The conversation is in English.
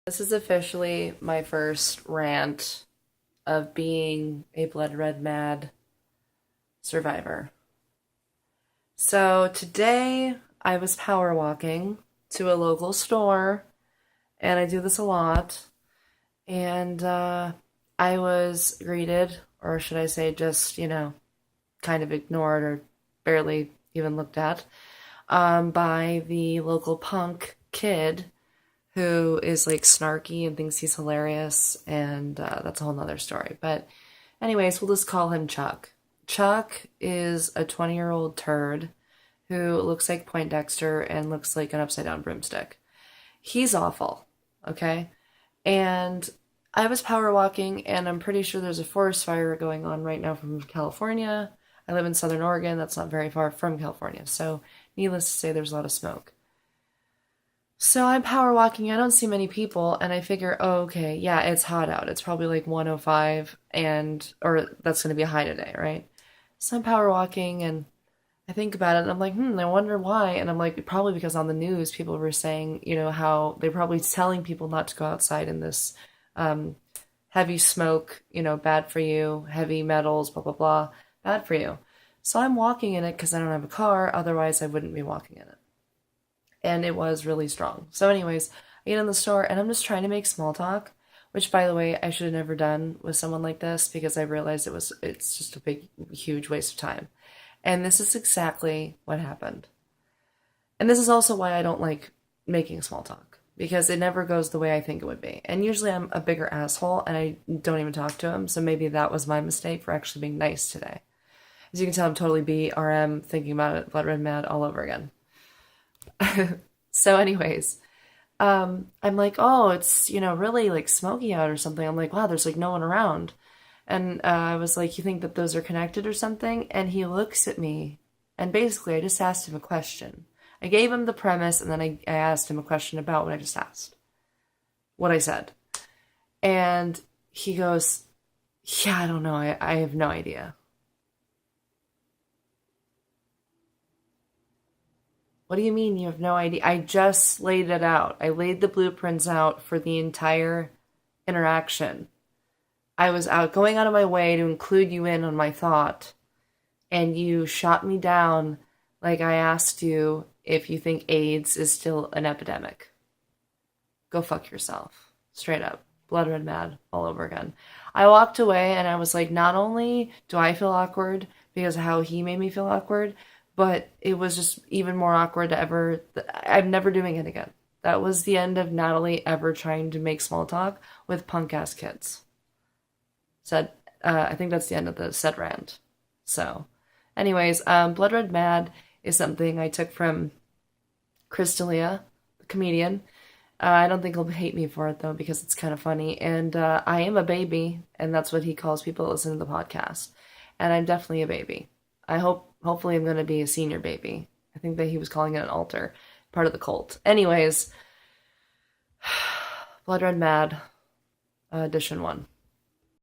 This is officially my first rant of being a blood red mad survivor. So today I was power walking to a local store, and I do this a lot. And I was greeted, or should I say, just, kind of ignored or barely even looked at, by the local punk kid who is like snarky and thinks he's hilarious, and that's a whole nother story. But, anyways, we'll just call him Chuck. Chuck is a 20-year-old turd who looks like Poindexter and looks like an upside down broomstick. He's awful, okay? And I was power walking, and I'm pretty sure there's a forest fire going on right now from California. I live in Southern Oregon, that's not very far from California, so needless to say, there's a lot of smoke. So I'm power walking. I don't see many people, and I figure, oh, okay, yeah, it's hot out. It's probably like 105, or that's going to be a high today, right? So I'm power walking, and I think about it, and I'm like, I wonder why. And I'm like, probably because on the news, people were saying, how they're probably telling people not to go outside in this um, heavy smoke, bad for you, heavy metals, blah, blah, blah, bad for you. So I'm walking in it because I don't have a car. Otherwise, I wouldn't be walking in it, and it was really strong. So, anyways, I get in the store and I'm just trying to make small talk, which, by the way, I should have never done with someone like this because I realized it's just a big, huge waste of time. And this is exactly what happened. And this is also why I don't like making small talk because it never goes the way I think it would be. And usually I'm a bigger asshole and I don't even talk to him. So maybe that was my mistake for actually being nice today. As you can tell, I'm totally B.R.M. thinking about it, blood red mad all over again. So, anyways, I'm like, oh, it's, really like smoky out or something. I'm like, wow, there's like no one around. And I was like, you think that those are connected or something? And he looks at me, and basically, I just asked him a question. I gave him the premise, and then I asked him a question about what I just asked, what I said. And he goes, yeah, I don't know. I have no idea. What do you mean you have no idea? I just laid it out. I laid the blueprints out for the entire interaction. I was out going out of my way to include you in on my thought, and you shot me down like I asked you if you think AIDS is still an epidemic. Go fuck yourself. Straight up. Blood red mad all over again. I walked away and I was like, not only do I feel awkward because of how he made me feel awkward, but it was just even more awkward to ever. I'm never doing it again. That was the end of Natalie ever trying to make small talk with punk ass kids. Said, I think that's the end of the said rant. So, anyways, Blood Red Mad is something I took from Chris D'Elia, the comedian. I don't think he'll hate me for it though because it's kind of funny. And I am a baby, and that's what he calls people that listen to the podcast. And I'm definitely a baby. Hopefully, I'm going to be a senior baby. I think that he was calling it an altar, part of the cult. Anyways, Blood Red Mad, edition one.